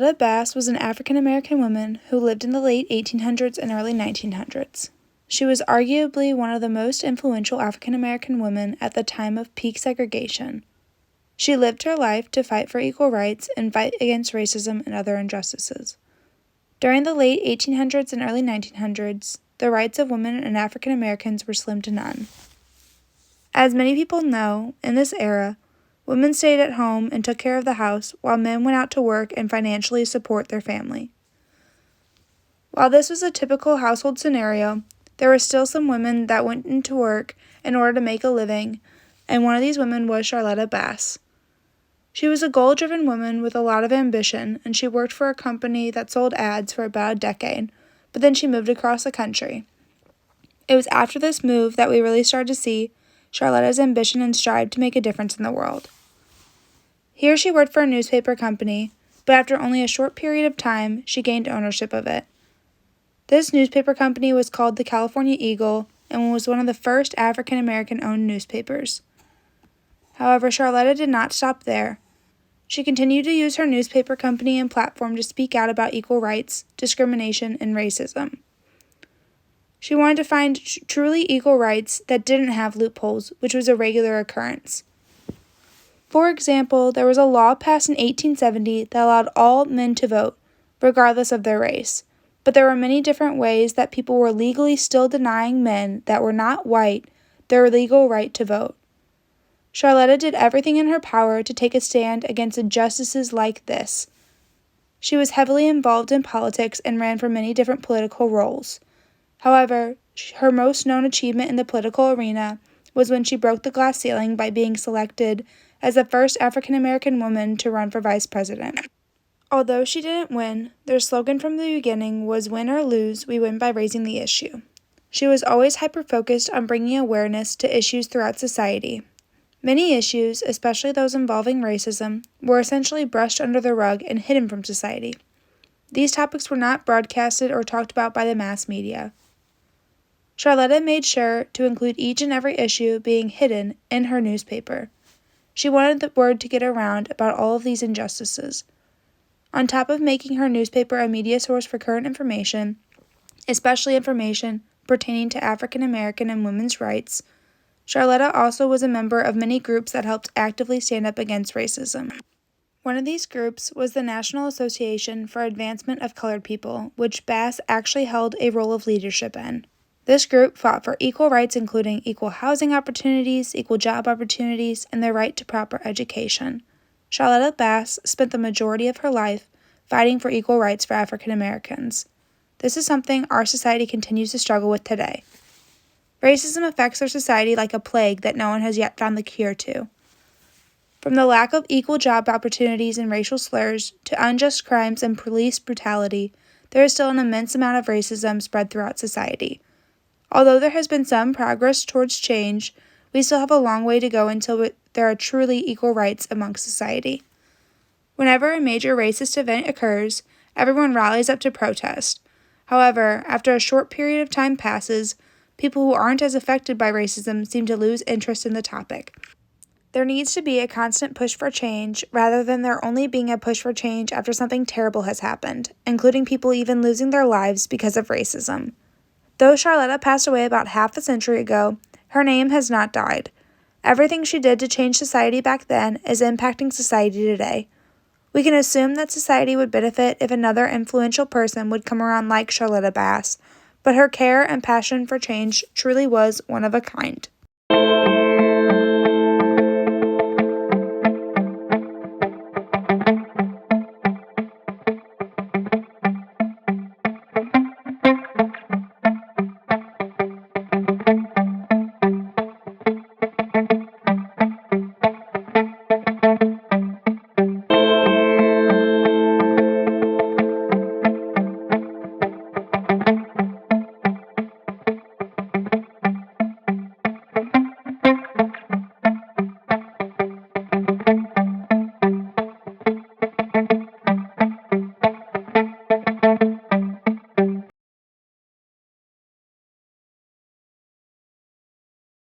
Charlotta Bass was an African-American woman who lived in the late 1800s and early 1900s. She was arguably one of the most influential African-American women at the time of peak segregation. She lived her life to fight for equal rights and fight against racism and other injustices. During the late 1800s and early 1900s, the rights of women and African Americans were slim to none. As many people know, in this era, women stayed at home and took care of the house while men went out to work and financially support their family. While this was a typical household scenario, there were still some women that went into work in order to make a living, and one of these women was Charlotta Bass. She was a goal-driven woman with a lot of ambition, and she worked for a company that sold ads for about a decade, but then she moved across the country. It was after this move that we really started to see Charlotta's ambition and strive to make a difference in the world. Here she worked for a newspaper company, but after only a short period of time, she gained ownership of it. This newspaper company was called the California Eagle and was one of the first African-American-owned newspapers. However, Charlotta did not stop there. She continued to use her newspaper company and platform to speak out about equal rights, discrimination, and racism. She wanted to find truly equal rights that didn't have loopholes, which was a regular occurrence. For example, there was a law passed in 1870 that allowed all men to vote, regardless of their race. But there were many different ways that people were legally still denying men that were not white their legal right to vote. Charlotta did everything in her power to take a stand against injustices like this. She was heavily involved in politics and ran for many different political roles. However, her most known achievement in the political arena was when she broke the glass ceiling by being selected as the first African-American woman to run for vice president. Although she didn't win, their slogan from the beginning was "Win or lose, we win by raising the issue." She was always hyper-focused on bringing awareness to issues throughout society. Many issues, especially those involving racism, were essentially brushed under the rug and hidden from society. These topics were not broadcasted or talked about by the mass media. Charlotta made sure to include each and every issue being hidden in her newspaper. She wanted the word to get around about all of these injustices. On top of making her newspaper a media source for current information, especially information pertaining to African American and women's rights, Charlotta also was a member of many groups that helped actively stand up against racism. One of these groups was the National Association for Advancement of Colored People, which Bass actually held a role of leadership in. This group fought for equal rights including equal housing opportunities, equal job opportunities, and the right to proper education. Charlotta Bass spent the majority of her life fighting for equal rights for African Americans. This is something our society continues to struggle with today. Racism affects our society like a plague that no one has yet found the cure to. From the lack of equal job opportunities and racial slurs to unjust crimes and police brutality, there is still an immense amount of racism spread throughout society. Although there has been some progress towards change, we still have a long way to go until there are truly equal rights amongst society. Whenever a major racist event occurs, everyone rallies up to protest. However, after a short period of time passes, people who aren't as affected by racism seem to lose interest in the topic. There needs to be a constant push for change rather than there only being a push for change after something terrible has happened, including people even losing their lives because of racism. Though Charlotta passed away about half a century ago, her name has not died. Everything she did to change society back then is impacting society today. We can assume that society would benefit if another influential person would come around like Charlotta Bass, but her care and passion for change truly was one of a kind.